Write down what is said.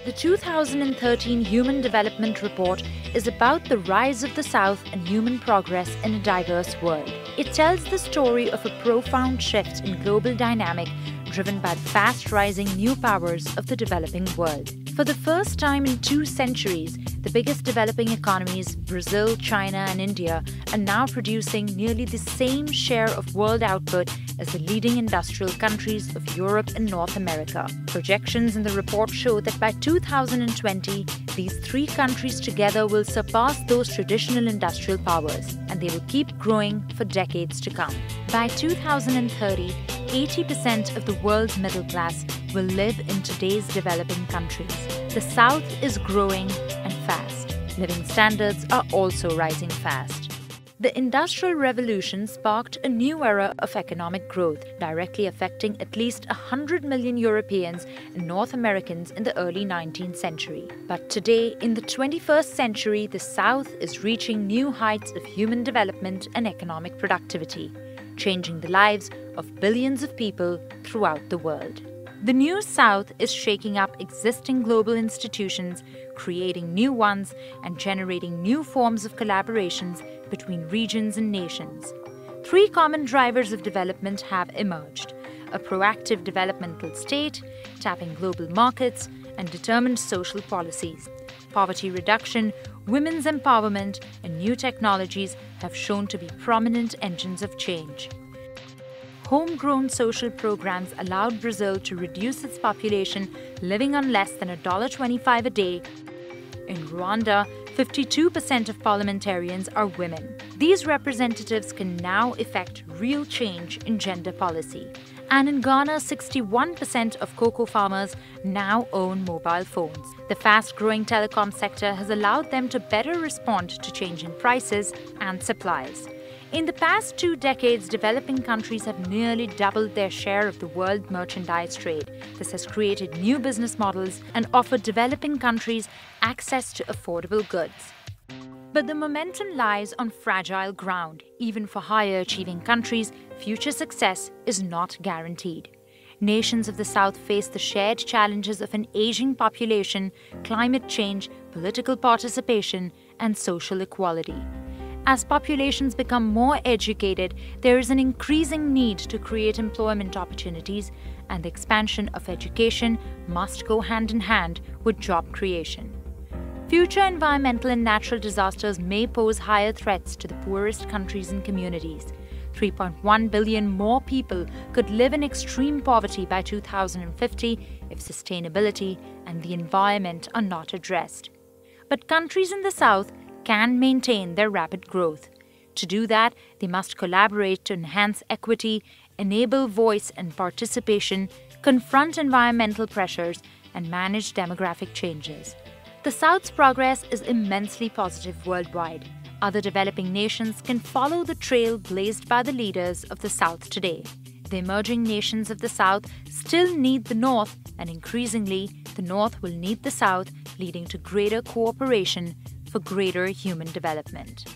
The 2013 Human Development Report is about the rise of the South and human progress in a diverse world. It tells the story of a profound shift in global dynamic driven by the fast-rising new powers of the developing world. For the first time in 2 centuries, the biggest developing economies, Brazil, China, and India, are now producing nearly the same share of world output as the leading industrial countries of Europe and North America. Projections in the report show that by 2020, these 3 countries together will surpass those traditional industrial powers, and they will keep growing for decades to come. By 2030, 80% of the world's middle class will live in today's developing countries. The South is growing and fast. Living standards are also rising fast. The Industrial Revolution sparked a new era of economic growth, directly affecting at least 100 million Europeans and North Americans in the early 19th century. But today, in the 21st century, the South is reaching new heights of human development and economic productivity, changing the lives of billions of people throughout the world. The new South is shaking up existing global institutions, creating new ones, and generating new forms of collaborations between regions and nations. 3 common drivers of development have emerged: a proactive developmental state, tapping global markets, and determined social policies. Poverty reduction, women's empowerment, and new technologies have shown to be prominent engines of change. Homegrown social programs allowed Brazil to reduce its population living on less than $1.25 a day. In Rwanda, 52% of parliamentarians are women. These representatives can now effect real change in gender policy. And in Ghana, 61% of cocoa farmers now own mobile phones. The fast-growing telecom sector has allowed them to better respond to changing prices and supplies. In the past 2 decades, developing countries have nearly doubled their share of the world merchandise trade. This has created new business models and offered developing countries access to affordable goods. But the momentum lies on fragile ground. Even for higher achieving countries, future success is not guaranteed. Nations of the South face the shared challenges of an aging population, climate change, political participation, and social equality. As populations become more educated, there is an increasing need to create employment opportunities, and the expansion of education must go hand in hand with job creation. Future environmental and natural disasters may pose higher threats to the poorest countries and communities. 3.1 billion more people could live in extreme poverty by 2050 if sustainability and the environment are not addressed. But countries in the South can maintain their rapid growth. To do that, they must collaborate to enhance equity, enable voice and participation, confront environmental pressures, and manage demographic changes. The South's progress is immensely positive worldwide. Other developing nations can follow the trail blazed by the leaders of the South today. The emerging nations of the South still need the North, and increasingly, the North will need the South, leading to greater cooperation for greater human development.